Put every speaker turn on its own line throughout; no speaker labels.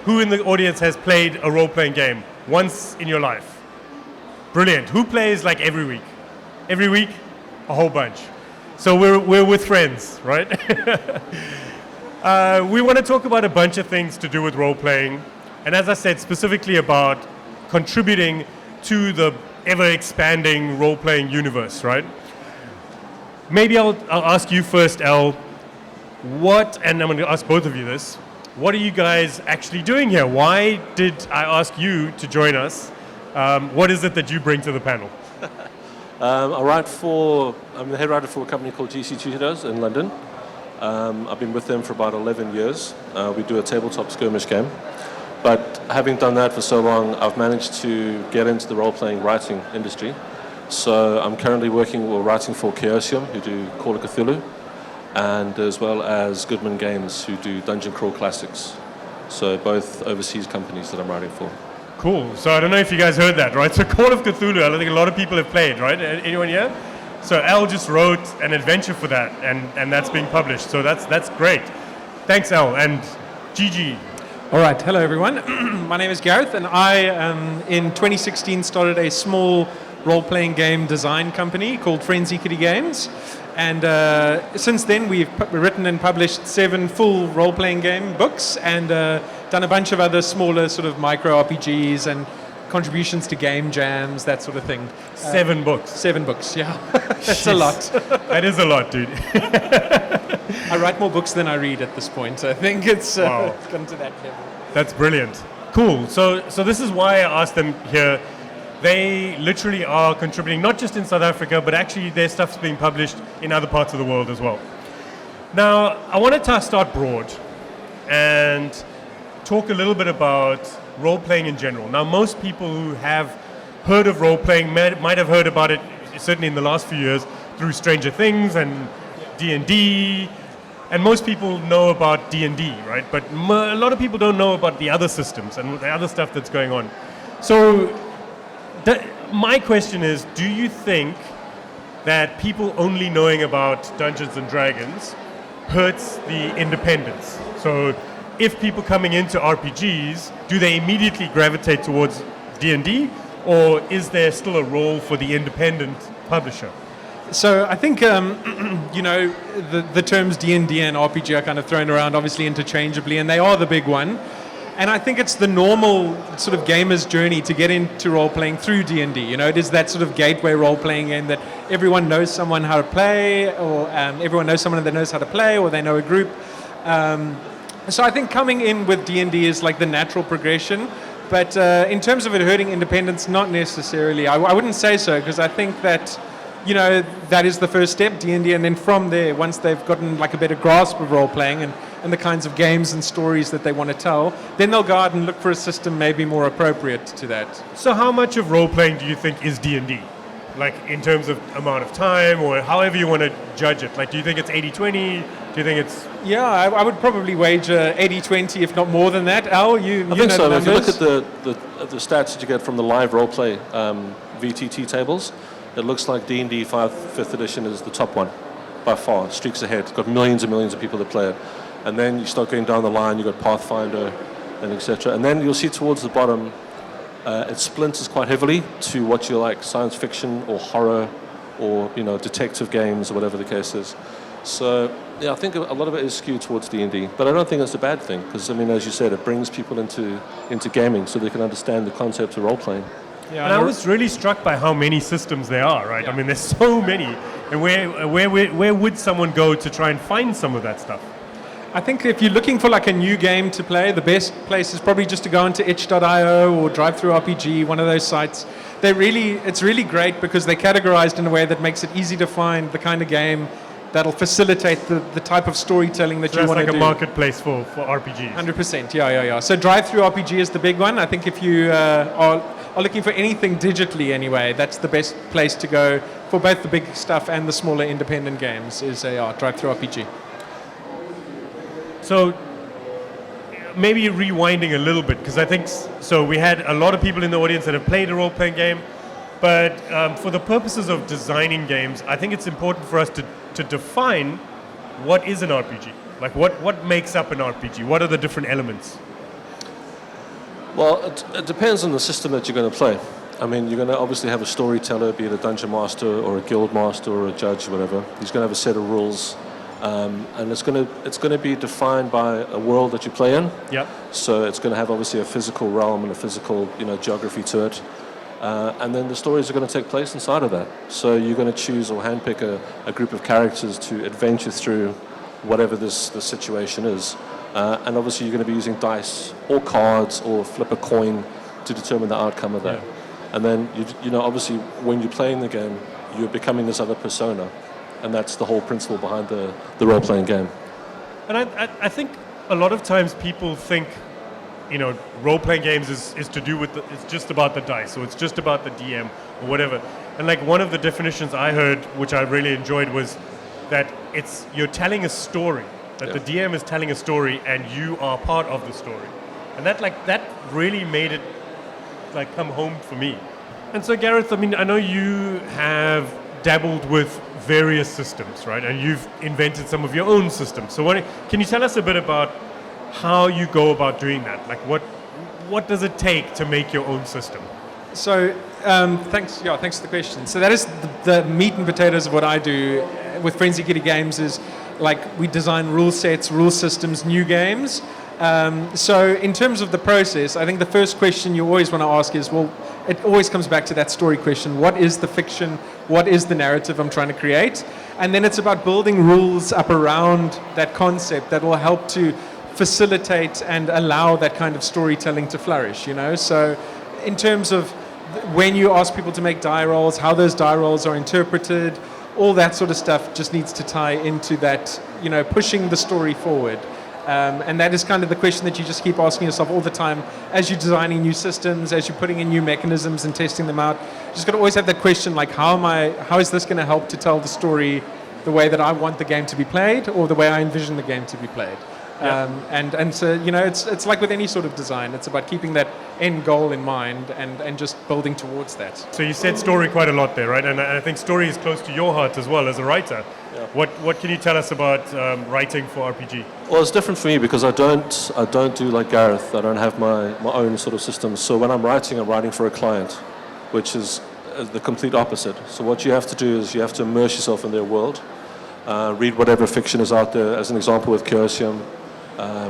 Who in the audience has played a role-playing game once in your life? Brilliant. Who plays like every week? Every week? A whole bunch. So we're with friends, right? We want to talk about a bunch of things to do with role-playing. And as I said, specifically about contributing to the ever-expanding role-playing universe, right? Maybe I'll ask you first, Al. And I'm going to ask both of you this, what are you guys actually doing here? Why did I ask you to join us? What is it that you bring to the panel?
I'm the head writer for a company called GCT Studios in London. I've been with them for about 11 years. We do a tabletop skirmish game. But having done that for so long, I've managed to get into the role-playing writing industry. So I'm currently writing for Chaosium, who do Call of Cthulhu, and as well as Goodman Games, who do Dungeon Crawl Classics. So both overseas companies that I'm writing for.
Cool. So I don't know if you guys heard that, right? So Call of Cthulhu, I don't think a lot of people have played, right? Anyone here? So Al just wrote an adventure for that, and that's being published. So that's great. Thanks, Al. And Gigi.
All right. Hello, everyone. My name is Gareth, and I, in 2016, started a small role-playing game design company called Geekery Games. And since then, we've written and published 7 full role-playing game books and done a bunch of other smaller sort of micro RPGs and contributions to game jams, that sort of thing.
7 books.
7 books, yeah. That's a lot.
That is a lot, dude.
I write more books than I read at this point. I think it's come to that level.
That's brilliant. Cool. So this is why I asked them here. They literally are contributing, not just in South Africa, but actually their stuff's being published in other parts of the world as well. Now, I wanted to start broad and talk a little bit about role-playing in general. Now, most people who have heard of role-playing might have heard about it, certainly in the last few years, through Stranger Things and D&D, and most people know about D&D, right? But a lot of people don't know about the other systems and the other stuff that's going on. So my question is, do you think that people only knowing about Dungeons and Dragons hurts the independence? So if people coming into RPGs, do they immediately gravitate towards D&D, or is there still a role for the independent publisher?
So I think, the terms D&D and RPG are kind of thrown around obviously interchangeably, and they are the big one. And I think it's the normal sort of gamer's journey to get into role-playing through D&D. It is that sort of gateway role-playing game that everyone knows someone how to play, or everyone knows someone that knows how to play, or they know a group. So I think coming in with D&D is like the natural progression. But in terms of it hurting independence, not necessarily. I wouldn't say so, because I think that, that is the first step, D&D, and then from there, once they've gotten like a better grasp of role-playing and the kinds of games and stories that they want to tell, then they'll go out and look for a system maybe more appropriate to that.
So how much of role-playing do you think is D&D? Like in terms of amount of time, or however you want to judge it? Like, do you think it's 80-20? Do you think it's...
Yeah, I would probably wager 80-20, if not more than that. Al, you
I think so.
the
if you
numbers?
look at the stats that you get from the live roleplay VTT tables, it looks like D&D 5th edition is the top one by far, streaks ahead. It's got millions and millions of people that play it. And then you start going down the line, you've got Pathfinder and etc. And then you'll see towards the bottom, it splinters quite heavily to what you like, science fiction or horror or detective games or whatever the case is. So yeah, I think a lot of it is skewed towards D&D, but I don't think that's a bad thing, because as you said, it brings people into gaming so they can understand the concept of role-playing.
Yeah, and I was really struck by how many systems there are, right? Yeah. There's so many. And where would someone go to try and find some of that stuff?
I think if you're looking for like a new game to play, the best place is probably just to go into itch.io or DriveThruRPG, one of those sites. It's really great because they're categorized in a way that makes it easy to find the kind of game that'll facilitate the type of storytelling that you want to do.
That's like a marketplace for RPGs.
100%, yeah. So DriveThruRPG is the big one. I think if you are looking for anything digitally anyway, that's the best place to go for both the big stuff and the smaller independent games is DriveThruRPG.
So maybe rewinding a little bit, because I think, so we had a lot of people in the audience that have played a role-playing game, but for the purposes of designing games, I think it's important for us to define what is an RPG? Like, what makes up an RPG? What are the different elements?
Well, it depends on the system that you're going to play. I mean, you're going to obviously have a storyteller, be it a dungeon master or a guild master or a judge or whatever. He's going to have a set of rules, and it's going to be defined by a world that you play in.
Yeah.
So it's going to have obviously a physical realm and a physical, geography to it. And then the stories are going to take place inside of that. So you're going to choose or handpick a group of characters to adventure through whatever the situation is. And obviously you're going to be using dice or cards or flip a coin to determine the outcome of that. Yeah. And then, obviously when you're playing the game, you're becoming this other persona. And that's the whole principle behind the role-playing game.
And I think a lot of times people think, role-playing games is to do with, it's just about the dice, or it's just about the DM, or whatever. And like one of the definitions I heard, which I really enjoyed, was that you're telling a story, that the DM is telling a story, and you are part of the story. And that really made it come home for me. And so Gareth, I mean, I know you have dabbled with various systems, right? And you've invented some of your own systems. So can you tell us a bit about how you go about doing that? Like what does it take to make your own system?
So thanks for the question. So that is the meat and potatoes of what I do with Frenzy Kitty Games is we design rule sets, rule systems, new games. So in terms of the process, I think the first question you always want to ask is, well, it always comes back to that story question. What is the fiction? What is the narrative I'm trying to create? And then it's about building rules up around that concept that will help to facilitate and allow that kind of storytelling to flourish, So in terms of when you ask people to make die rolls, how those die rolls are interpreted, all that sort of stuff just needs to tie into that, pushing the story forward. And that is kind of the question that you just keep asking yourself all the time as you're designing new systems, as you're putting in new mechanisms and testing them out. You just got to always have that question how is this going to help to tell the story the way that I want the game to be played or the way I envision the game to be played? Yeah. And so, it's like with any sort of design, it's about keeping that end goal in mind and just building towards that.
So you said story quite a lot there, right? And I think story is close to your heart as well as a writer. Yeah. What can you tell us about writing for RPG?
Well, it's different for me because I don't do like Gareth. I don't have my own sort of system. So when I'm writing for a client, which is the complete opposite. So what you have to do is you have to immerse yourself in their world, read whatever fiction is out there. As an example with Chaosium,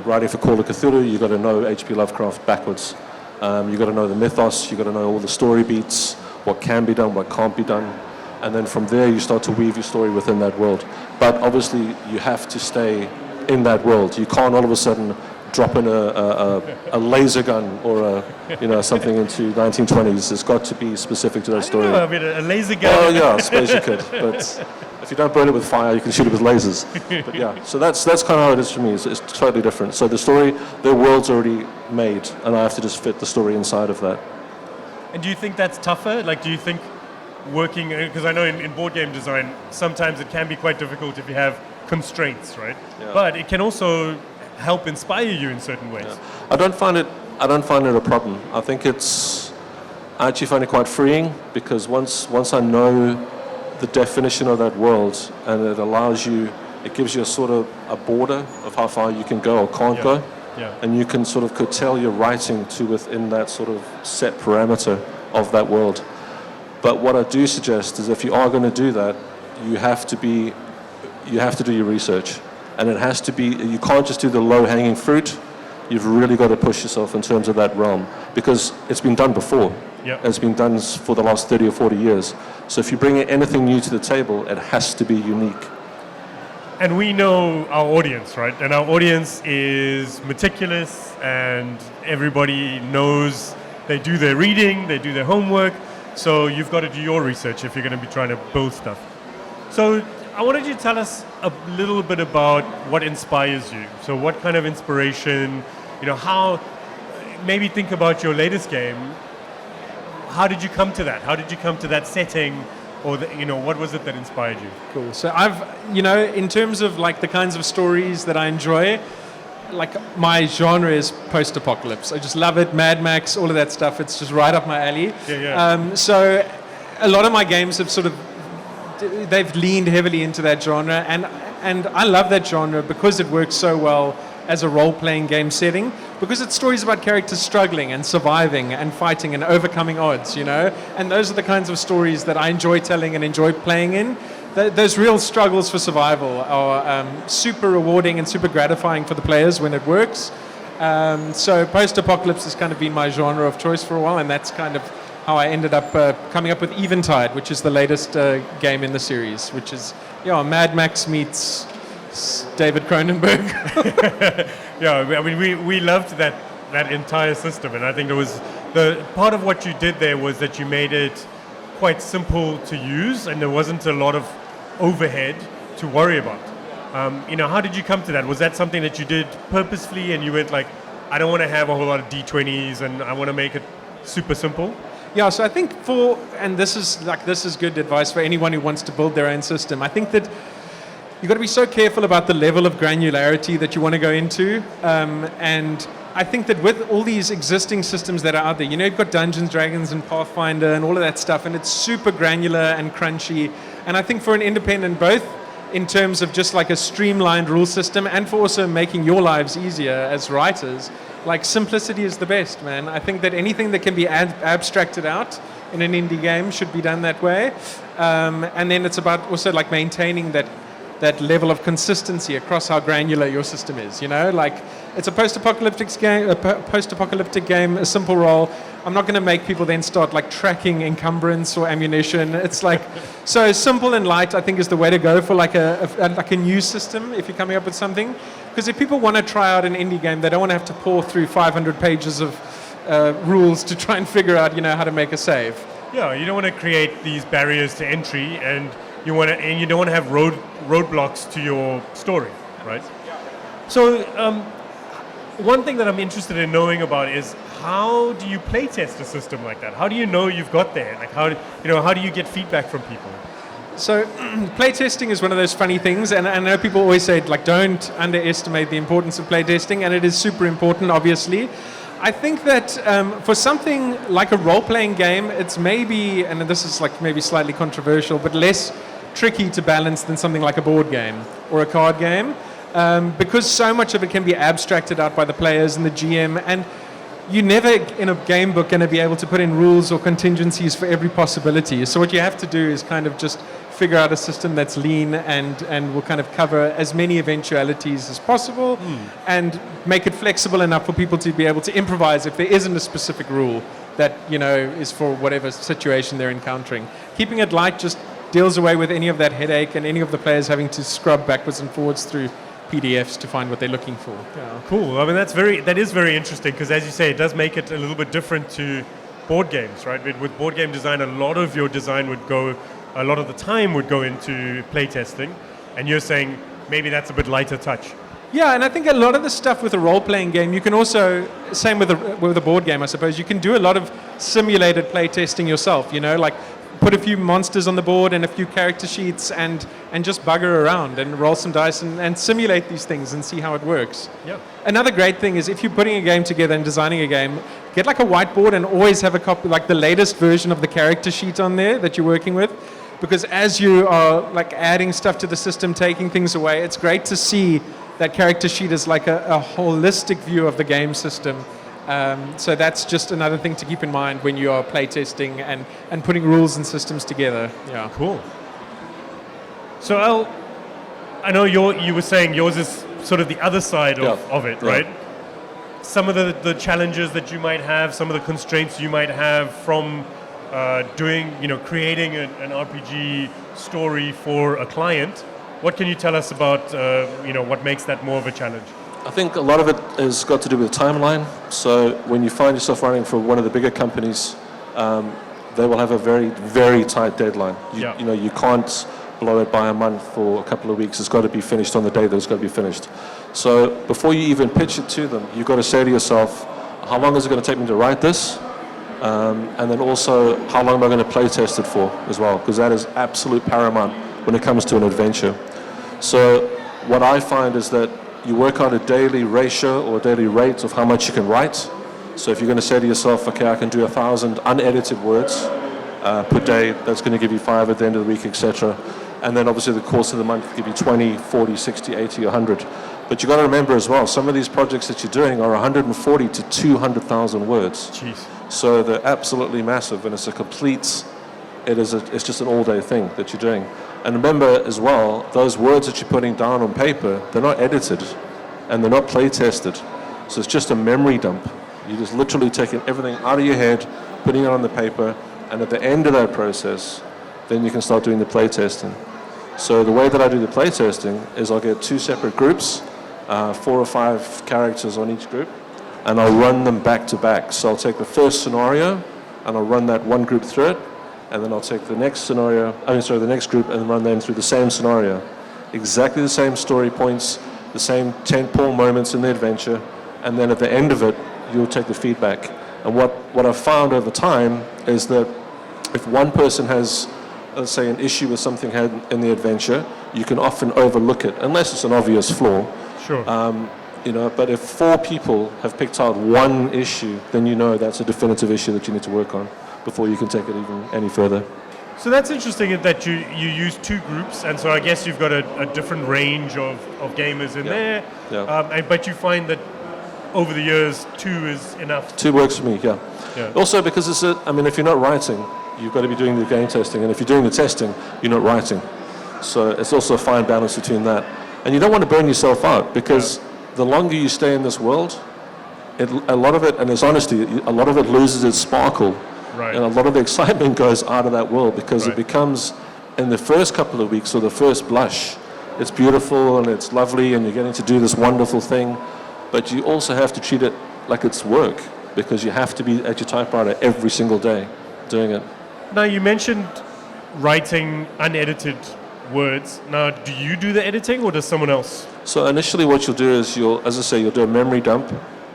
writing for Call of Cthulhu, you've got to know H.P. Lovecraft backwards. You've got to know the mythos, you've got to know all the story beats, what can be done, what can't be done. And then from there you start to weave your story within that world. But obviously you have to stay in that world. You can't all of a sudden drop in a laser gun or something into 1920s. It's got to be specific to that story.
I mean, a laser gun.
Oh yeah, I suppose you could. But if you don't burn it with fire, you can shoot it with lasers. But yeah, so that's kind of how it is for me. It's totally different. So the world's already made, and I have to just fit the story inside of that.
And do you think that's tougher? Do you think working, because I know in board game design, sometimes it can be quite difficult if you have constraints, right? Yeah. But it can also help inspire you in certain ways. Yeah.
I don't find it a problem. I think I actually find it quite freeing because once I know the definition of that world, and it gives you a sort of a border of how far you can go or can't go. Yeah. And you can sort of curtail your writing to within that sort of set parameter of that world. But what I do suggest is if you are going to do that, you have to do your research. And it has to be, you can't just do the low-hanging fruit. You've really got to push yourself in terms of that realm because it's been done before. Yep. It's been done for the last 30 or 40 years. So if you bring anything new to the table, it has to be unique.
And we know our audience, right? And our audience is meticulous and everybody knows they do their reading, they do their homework. So you've got to do your research if you're going to be trying to build stuff. So I wanted you to tell us a little bit about what inspires you. So what kind of inspiration, how, maybe think about your latest game. How did you come to that? How did you come to that setting? Or, what was it that inspired you?
Cool. So I've, in terms of the kinds of stories that I enjoy, my genre is post-apocalypse. I just love it. Mad Max, all of that stuff. It's just right up my alley. Yeah. So a lot of my games have they've leaned heavily into that genre. And And I love that genre because it works so well as a role-playing game setting, because it's stories about characters struggling and surviving and fighting and overcoming odds, you know? And those are the kinds of stories that I enjoy telling and enjoy playing in. Those real struggles for survival are super rewarding and super gratifying for the players when it works. So post-apocalypse has kind of been my genre of choice for a while, and that's kind of how I ended up coming up with Eventide, which is the latest game in the series, which is Mad Max meets David Cronenberg.
Yeah, I mean, we loved that entire system, and I think it was the part of what you did there was that you made it quite simple to use, and there wasn't a lot of overhead to worry about. How did you come to that? Was that something that you did purposefully, and you went like, I don't want to have a whole lot of D20s, and I want to make it super simple?
Yeah, so I think this is good advice for anyone who wants to build their own system. I think that you've got to be so careful about the level of granularity that you want to go into. And I think that with all these existing systems that are out there, you've got Dungeons, Dragons, and Pathfinder, and all of that stuff, and it's super granular and crunchy. And I think for an independent, both in terms of just like a streamlined rule system and for also making your lives easier as writers, like simplicity is the best, man. I think that anything that can be abstracted out in an indie game should be done that way. And then it's about also like maintaining that level of consistency across how granular your system is. Like it's a post-apocalyptic game, a simple role. I'm not going to make people then start like tracking encumbrance or ammunition. It's like so simple and light. I think is the way to go for like a new system if you're coming up with something. Because if people want to try out an indie game, they don't want to have to pour through 500 pages of rules to try and figure out how to make a save.
Yeah, you don't want to create these barriers to entry, and you don't want to have roadblocks to your story, right? So one thing that I'm interested in knowing about is how do you play test a system like that? How do you know you've got there? Like how do you get feedback from people?
So playtesting is one of those funny things, and I know people always say like don't underestimate the importance of playtesting, and it is super important, obviously. I think that for something like a role-playing game, it's maybe, and this is like maybe slightly controversial, but less tricky to balance than something like a board game or a card game, because so much of it can be abstracted out by the players and the GM, and you're never in a game book going to be able to put in rules or contingencies for every possibility. So what you have to do is kind of just figure out a system that's lean and will kind of cover as many eventualities as possible and make it flexible enough for people to be able to improvise if there isn't a specific rule that is for whatever situation they're encountering. Keeping it light just deals away with any of that headache and any of the players having to scrub backwards and forwards through PDFs to find what they're looking for. Yeah.
Cool. I mean, that is very interesting because, as you say, it does make it a little bit different to board games, right? With board game design, a lot of your design a lot of the time would go into playtesting, and you're saying maybe that's a bit lighter touch.
Yeah, and I think a lot of the stuff with a role-playing game, you can also, same with a board game, I suppose, you can do a lot of simulated playtesting yourself, like put a few monsters on the board and a few character sheets and just bugger around and roll some dice and simulate these things and see how it works.
Yeah.
Another great thing is if you're putting a game together and designing a game, get like a whiteboard and always have a copy, like the latest version of the character sheet on there that you're working with. Because as you are like adding stuff to the system, taking things away, it's great to see that character sheet as like a holistic view of the game system. So that's just another thing to keep in mind when you are playtesting and putting rules and systems together. Yeah.
Cool. So I know you were saying yours is sort of the other side of it, right? Some of the challenges that you might have, some of the constraints you might have from creating an RPG story for a client. What can you tell us about, what makes that more of a challenge?
I think a lot of it has got to do with the timeline. So when you find yourself running for one of the bigger companies, they will have a very, very tight deadline. You can't blow it by a month or a couple of weeks. It's got to be finished on the day that it's got to be finished. So before you even pitch it to them, you've got to say to yourself, how long is it going to take me to write this? And then also, how long am I going to play test it for as well? Because that is absolute paramount when it comes to an adventure. So what I find is that you work out a daily ratio or a daily rate of how much you can write. So if you're going to say to yourself, okay, I can do 1,000 unedited words per day, that's going to give you 5 at the end of the week, etc. And then obviously the course of the month could be 20, 40, 60, 80, 100. But you've got to remember as well, some of these projects that you're doing are 140 to 200,000 words.
Jeez.
So they're absolutely massive, and it's just an all-day thing that you're doing. And remember as well, those words that you're putting down on paper, they're not edited, and they're not play-tested. So it's just a memory dump. You're just literally taking everything out of your head, putting it on the paper, and at the end of that process, then you can start doing the play-testing. So the way that I do the play-testing is I'll get 2 separate groups, 4 or 5 characters on each group, and I'll run them back to back. So I'll take the first scenario, and I'll run that one group through it, and then I'll take the next the next group, and run them through the same scenario. Exactly the same story points, the same tentpole moments in the adventure, and then at the end of it, you'll take the feedback. And what I've found over time is that if one person has, let's say, an issue with something in the adventure, you can often overlook it, unless it's an obvious flaw.
Sure.
But if 4 people have picked out one issue, then you know that's a definitive issue that you need to work on before you can take it even any further.
So that's interesting that you use 2 groups, and so I guess you've got a different range of gamers in there.
Yeah.
But you find that over the years, 2 is enough.
2 works for me, yeah.
Yeah.
Also because if you're not writing, you've got to be doing the game testing, and if you're doing the testing, you're not writing. So it's also a fine balance between that. And you don't want to burn yourself out, because the longer you stay in this world, a lot of it, and it's honesty, a lot of it loses its sparkle.
Right.
And a lot of the excitement goes out of that world, because it becomes, in the first couple of weeks or the first blush, it's beautiful and it's lovely and you're getting to do this wonderful thing, but you also have to treat it like it's work, because you have to be at your typewriter every single day doing it.
Now, you mentioned writing unedited words. Now, do you do the editing, or does someone else?
So initially what you'll do is you'll do a memory dump,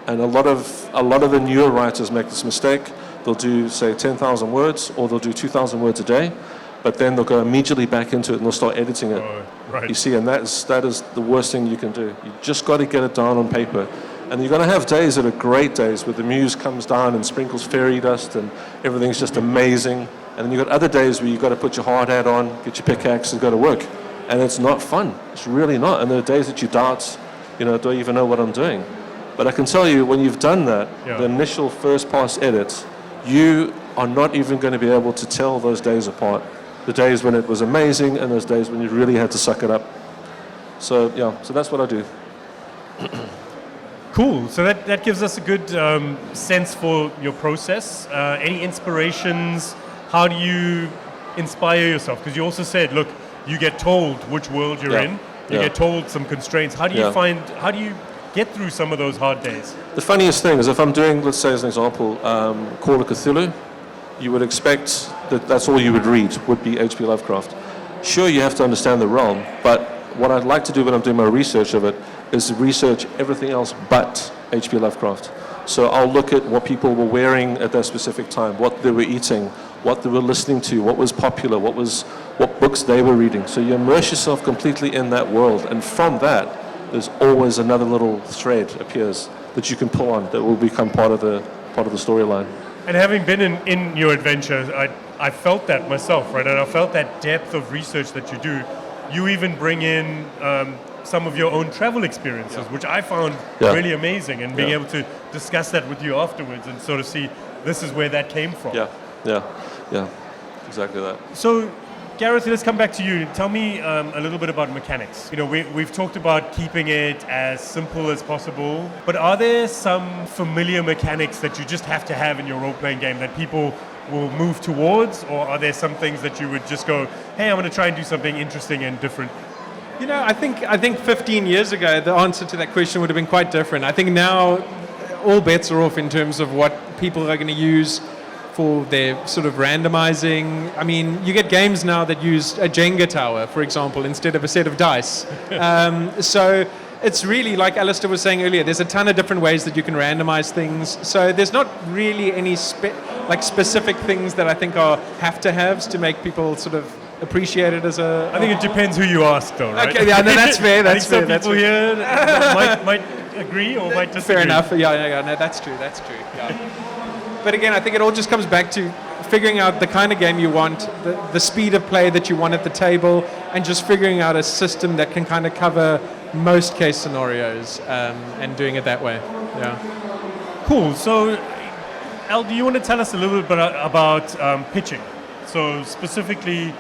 and a lot of the newer writers make this mistake. They'll do, say, 10,000 words, or they'll do 2,000 words a day, but then they'll go immediately back into it and they'll start editing it.
Oh, right.
You see, and that is the worst thing you can do. You just got to get it down on paper. And you're going to have days that are great days where the muse comes down and sprinkles fairy dust and everything's just amazing. And then you've got other days where you've got to put your hard hat on, get your pickaxe and go to work. And it's not fun. It's really not. And there are days that you doubt, do I even know what I'm doing? But I can tell you, when you've done that, the initial first pass edits, you are not even going to be able to tell those days apart. The days when it was amazing and those days when you really had to suck it up. So that's what I do.
Cool. So that gives us a good sense for your process. Any inspirations? How do you inspire yourself? Because you also said, look, you get told which world you're in. You get told some constraints. How do you get through some of those hard days?
The funniest thing is, if I'm doing, let's say as an example, Call of Cthulhu, you would expect that that's all you would read, would be H.P. Lovecraft. Sure, you have to understand the realm, but what I'd like to do when I'm doing my research of it is research everything else but H.P. Lovecraft. So I'll look at what people were wearing at that specific time, what they were eating, what they were listening to, what was popular, what books they were reading. So you immerse yourself completely in that world, and from that, there's always another little thread appears that you can pull on that will become part of the storyline.
And having been in your adventure, I felt that myself, right? And I felt that depth of research that you do. You even bring in some of your own travel experiences, which I found really amazing, and being able to discuss that with you afterwards and sort of see this is where that came from.
Yeah, exactly that.
So, Gareth, let's come back to you. Tell me a little bit about mechanics. We've talked about keeping it as simple as possible, but are there some familiar mechanics that you just have to have in your role-playing game that people will move towards, or are there some things that you would just go, hey, I'm going to try and do something interesting and different?
I think 15 years ago, the answer to that question would have been quite different. I think now all bets are off in terms of what people are going to use for their sort of randomizing. I mean, you get games now that use a Jenga tower, for example, instead of a set of dice. So it's really, like Alasdair was saying earlier, there's a ton of different ways that you can randomize things. So there's not really any specific things that I think are have-to-haves to make people sort of appreciate it as a...
I think it depends who you ask, though, right?
Okay, that's fair. That's fair.
Some people here might agree or might disagree.
Fair enough. Yeah, no, that's true. Yeah. But again, I think it all just comes back to figuring out the kind of game you want, the speed of play that you want at the table, and just figuring out a system that can kind of cover most case scenarios, and doing it that way. Yeah.
Cool. So, Al, do you want to tell us a little bit about pitching? So specifically,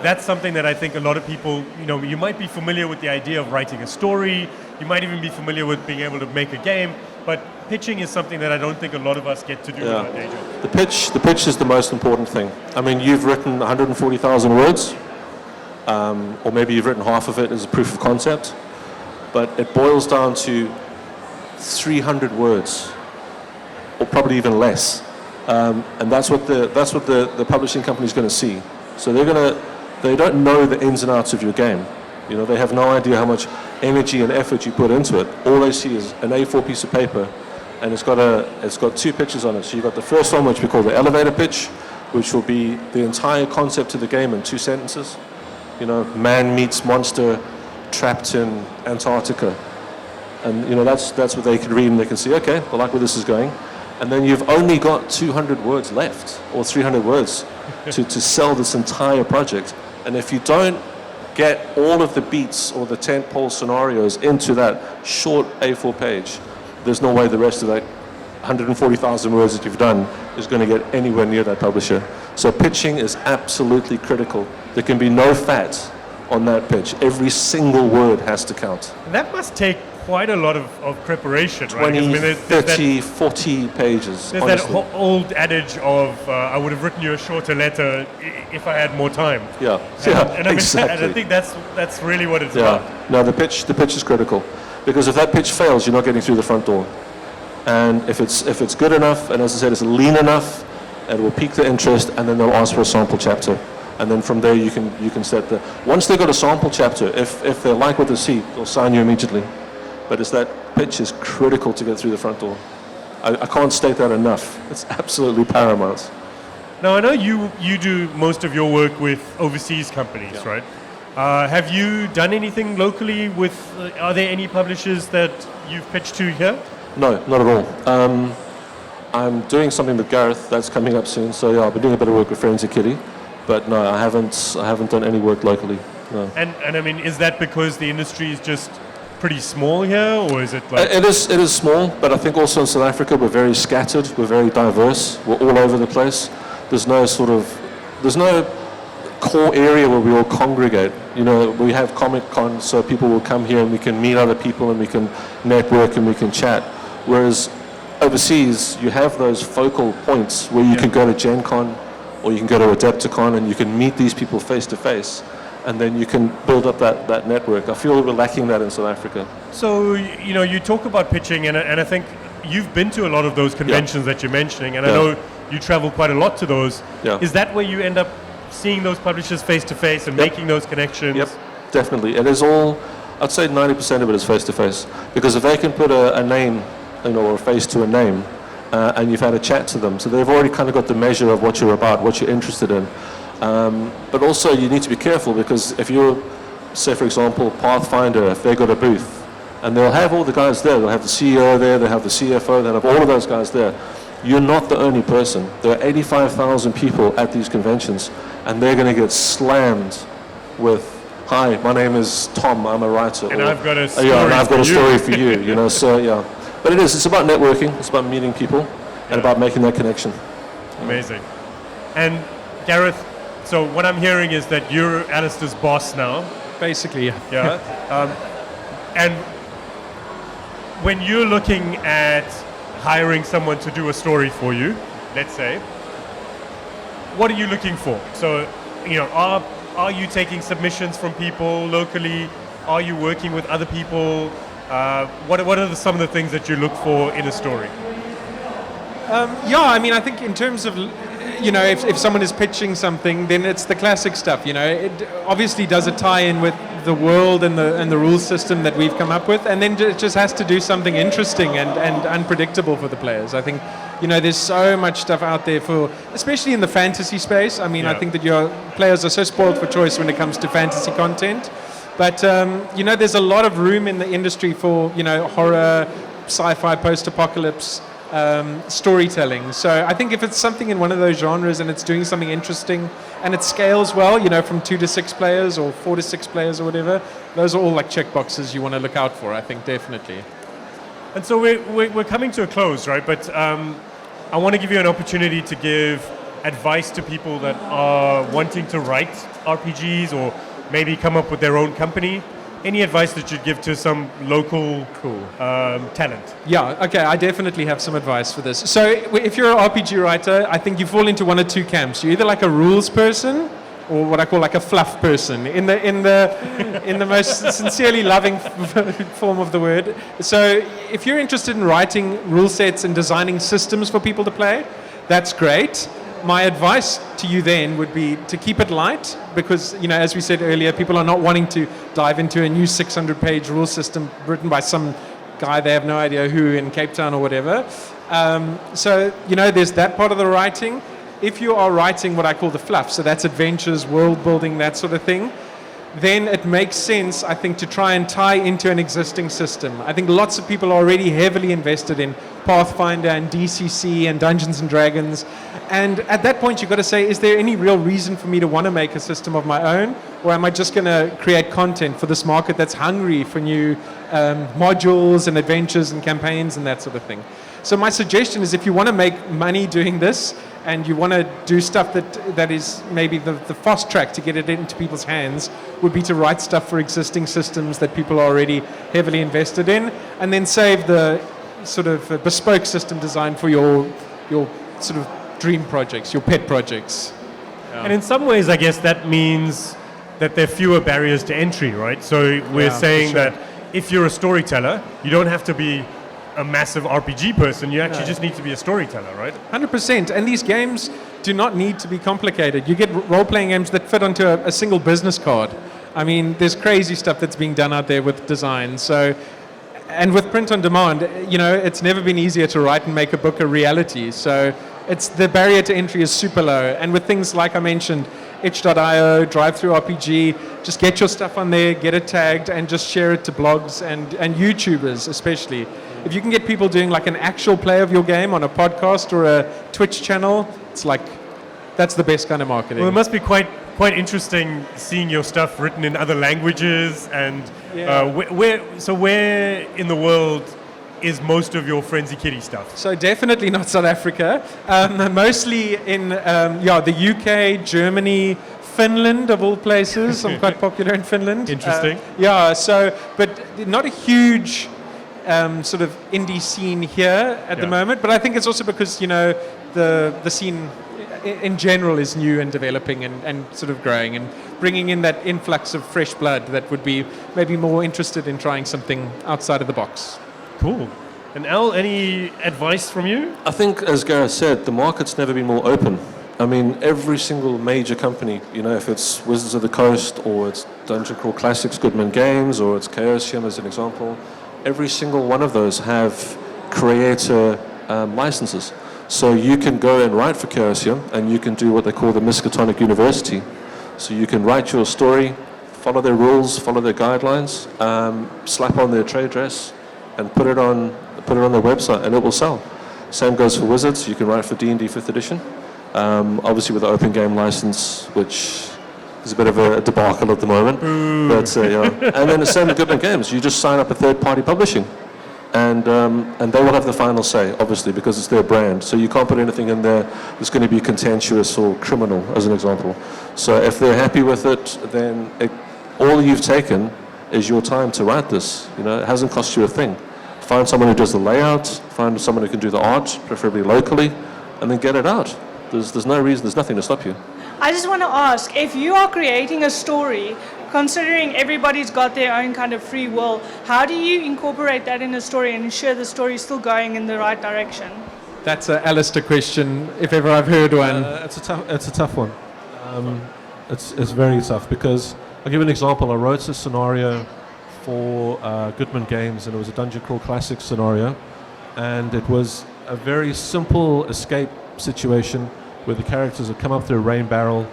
that's something that I think a lot of people, you might be familiar with the idea of writing a story, you might even be familiar with being able to make a game, but pitching is something that I don't think a lot of us get to do in our day job.
The pitch is the most important thing. I mean, you've written 140,000 words, or maybe you've written half of it as a proof of concept, but it boils down to 300 words, or probably even less. And that's what the publishing company is going to see. So they don't know the ins and outs of your game. They have no idea how much energy and effort you put into it. All they see is an A4 piece of paper, and it's got two pitches on it. So you've got the first one, which we call the elevator pitch, which will be the entire concept of the game in 2 sentences. Man meets monster trapped in Antarctica. And that's what they can read, and they can see, okay, I like where this is going. And then you've only got 200 words left, or 300 words, to sell this entire project. And if you don't get all of the beats or the tentpole scenarios into that short A4 page, there's no way the rest of that 140,000 words that you've done is going to get anywhere near that publisher. So pitching is absolutely critical. There can be no fat on that pitch. Every single word has to count.
That must take quite a lot of preparation,
20,
right?
30, 40 pages.
There's
honestly.
that old adage of, I would have written you a shorter letter if I had more time.
Yeah,
And
exactly.
I think that's really what it's about.
No, the pitch is critical, because if that pitch fails, you're not getting through the front door. And if it's good enough, and as I said, it's lean enough, it will pique the interest, and then they'll ask for a sample chapter. And then from there you can set the. Once they've got a sample chapter, if they like what they see, they'll sign you immediately. But it's that pitch is critical to get through the front door. I can't state that enough. It's absolutely paramount.
Now, I know you do most of your work with overseas companies, right? Have you done anything locally with, are there any publishers that you've pitched to here?
No, not at all. I'm doing something with Gareth that's coming up soon. So yeah, I've been doing a bit of work with friends at Geekery. But no, I haven't done any work locally. No.
And I mean, is that because the industry is just pretty small here, or is it like?
It is small, but I think also in South Africa we're very scattered, we're very diverse, we're all over the place. There's no core area where we all congregate. We have Comic Con, so people will come here and we can meet other people and we can network and we can chat. Whereas overseas, you have those focal points where you can go to Gen Con or you can go to Adepticon and you can meet these people face to face. And then you can build up that network. I feel we're lacking that in South Africa.
So, you talk about pitching, and I think you've been to a lot of those conventions that you're mentioning, and I know you travel quite a lot to those.
Yeah.
Is that where you end up seeing those publishers face to face and making those connections?
Yep, definitely. It is all, I'd say 90% of it is face to face. Because if they can put a name, or a face to a name, and you've had a chat to them, so they've already kind of got the measure of what you're about, what you're interested in. But also you need to be careful, because if you're, say for example, Pathfinder, if they've got a booth, and they'll have all the guys there, they'll have the CEO there, they'll have the CFO, they'll have all of those guys there. You're not the only person. There are 85,000 people at these conventions, and they're going to get slammed with, hi, my name is Tom, I'm a writer.
And I've got a
story for you. So yeah. But it's about networking, it's about meeting people, and about making that connection.
Amazing. And Gareth, so what I'm hearing is that you're Alasdair's boss now.
Basically, yeah.
Yeah. And when you're looking at hiring someone to do a story for you, let's say, what are you looking for? So, are you taking submissions from people locally? Are you working with other people? What are some of the things that you look for in a story?
I think in terms of, if someone is pitching something, then it's the classic stuff. It obviously does a tie-in with the world and the rule system that we've come up with, and then it just has to do something interesting and unpredictable for the players. I think, there's so much stuff out there especially in the fantasy space. I mean, I think that your players are so spoiled for choice when it comes to fantasy content. But, there's a lot of room in the industry for, horror, sci-fi, post-apocalypse, storytelling. So I think if it's something in one of those genres and it's doing something interesting and it scales well, from 2 to 6 players or 4 to 6 players or whatever, those are all like checkboxes you want to look out for, I think, definitely.
And so we're coming to a close, right? But I want to give you an opportunity to give advice to people that are wanting to write RPGs or maybe come up with their own company. Any advice that you'd give to some local talent?
Yeah, okay, I definitely have some advice for this. So if you're an RPG writer, I think you fall into one of two camps. You're either like a rules person or what I call like a fluff person in the most sincerely loving form of the word. So if you're interested in writing rule sets and designing systems for people to play, that's great. My advice to you then would be to keep it light because, as we said earlier, people are not wanting to dive into a new 600-page rule system written by some guy they have no idea who in Cape Town or whatever. So, there's that part of the writing. If you are writing what I call the fluff, so that's adventures, world building, that sort of thing, then it makes sense, I think, to try and tie into an existing system. I think lots of people are already heavily invested in Pathfinder and DCC and Dungeons and Dragons. And at that point, you've got to say, is there any real reason for me to want to make a system of my own? Or am I just going to create content for this market that's hungry for new modules and adventures and campaigns and that sort of thing? So my suggestion is if you want to make money doing this and you want to do stuff that is maybe the fast track to get it into people's hands would be to write stuff for existing systems that people are already heavily invested in and then save the sort of bespoke system design for your sort of dream projects, your pet projects.
Yeah. And in some ways, I guess that means that there are fewer barriers to entry, right? So we're saying that if you're a storyteller, you don't have to be a massive RPG person, you actually just need to be a storyteller, right?
100%. And these games do not need to be complicated. You get role-playing games that fit onto a single business card. I mean, there's crazy stuff that's being done out there with design. So, and with print on demand, it's never been easier to write and make a book a reality. So the barrier to entry is super low. And with things like I mentioned, itch.io, DriveThruRPG, just get your stuff on there, get it tagged, and just share it to blogs and YouTubers especially. If you can get people doing like an actual play of your game on a podcast or a Twitch channel, it's like, that's the best kind of marketing.
Well, it must be quite interesting seeing your stuff written in other languages and where in the world is most of your Frenzy Kitty stuff?
So definitely not South Africa. Mostly in the UK, Germany, Finland, of all places. I'm quite popular in Finland.
Interesting.
But not a huge sort of indie scene here at the moment. But I think it's also because, the scene in general is new and developing and sort of growing and bringing in that influx of fresh blood that would be maybe more interested in trying something outside of the box.
Cool. And Al, any advice from you?
I think, as Gareth said, the market's never been more open. I mean, every single major company, if it's Wizards of the Coast or it's Dungeon Crawl Classics, Goodman Games, or it's Chaosium as an example, every single one of those have creator licenses. So you can go and write for Chaosium and you can do what they call the Miskatonic University. So you can write your story, follow their rules, follow their guidelines, slap on their trade dress, and put it on their website, and it will sell. Same goes for Wizards. You can write for D&D 5th edition, obviously with the open game license, which is a bit of a debacle at the moment. But and then the same with Goodman Games. You just sign up a third-party publishing, and they will have the final say, obviously, because it's their brand. So you can't put anything in there that's going to be contentious or criminal, as an example. So if they're happy with it, then all you've taken is your time to write this. It hasn't cost you a thing. Find someone who does the layout, find someone who can do the art, preferably locally, and then get it out. There's no reason, there's nothing to stop you.
I just want to ask, if you are creating a story, considering everybody's got their own kind of free will, how do you incorporate that in a story and ensure the story is still going in the right direction?
That's an Alasdair question, if ever I've heard one.
It's a tough one. It's very tough because, I'll give you an example. I wrote a scenario for Goodman Games, and it was a Dungeon Crawl Classics scenario, and it was a very simple escape situation where the characters have come up through a rain barrel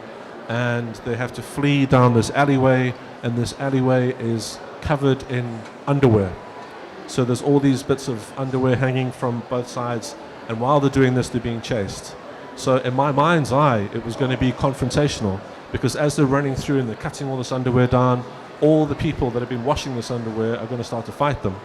and they have to flee down this alleyway, and this alleyway is covered in underwear. So there's all these bits of underwear hanging from both sides, and while they're doing this, they're being chased. So in my mind's eye, it was going to be confrontational, because as they're running through and they're cutting all this underwear down, all the people that have been washing this underwear are going to start to fight them.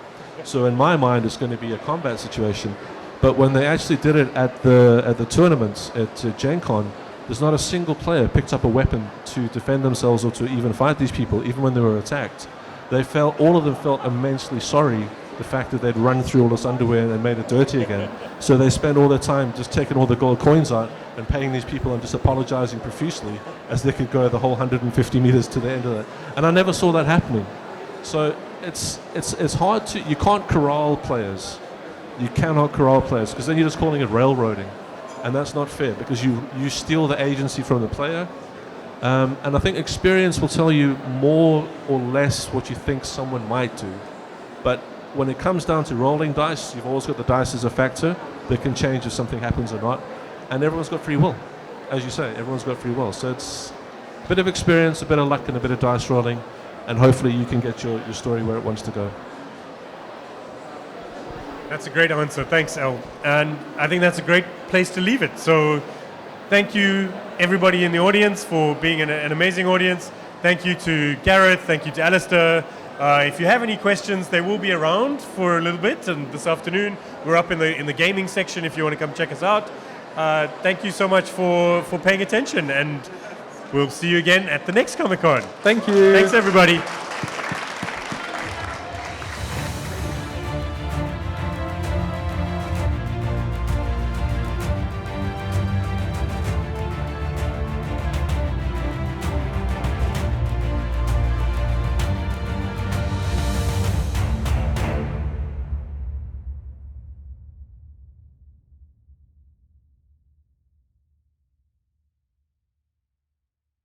So in my mind, it's going to be a combat situation. But when they actually did it at the tournaments at Gen Con, there's not a single player picked up a weapon to defend themselves or to even fight these people, even when they were attacked. All of them felt immensely sorry, the fact that they'd run through all this underwear and made it dirty again. So they spent all their time just taking all the gold coins out and paying these people and just apologizing profusely as they could go the whole 150 meters to the end of it. And I never saw that happening. So it's hard to, you can't corral players. You cannot corral players, because then you're just calling it railroading. And that's not fair, because you steal the agency from the player. And I think experience will tell you more or less what you think someone might do. But when it comes down to rolling dice, you've always got the dice as a factor that can change if something happens or not. And everyone's got free will. As you say, everyone's got free will. So it's a bit of experience, a bit of luck, and a bit of dice rolling. And hopefully you can get your story where it wants to go.
That's a great answer. Thanks, El. And I think that's a great place to leave it. So thank you, everybody in the audience, for being an amazing audience. Thank you to Gareth. Thank you to Alasdair. If you have any questions, they will be around for a little bit. And this afternoon, we're up in the gaming section if you want to come check us out. Thank you so much for paying attention. And we'll see you again at the next Comic-Con.
Thank you.
Thanks, everybody.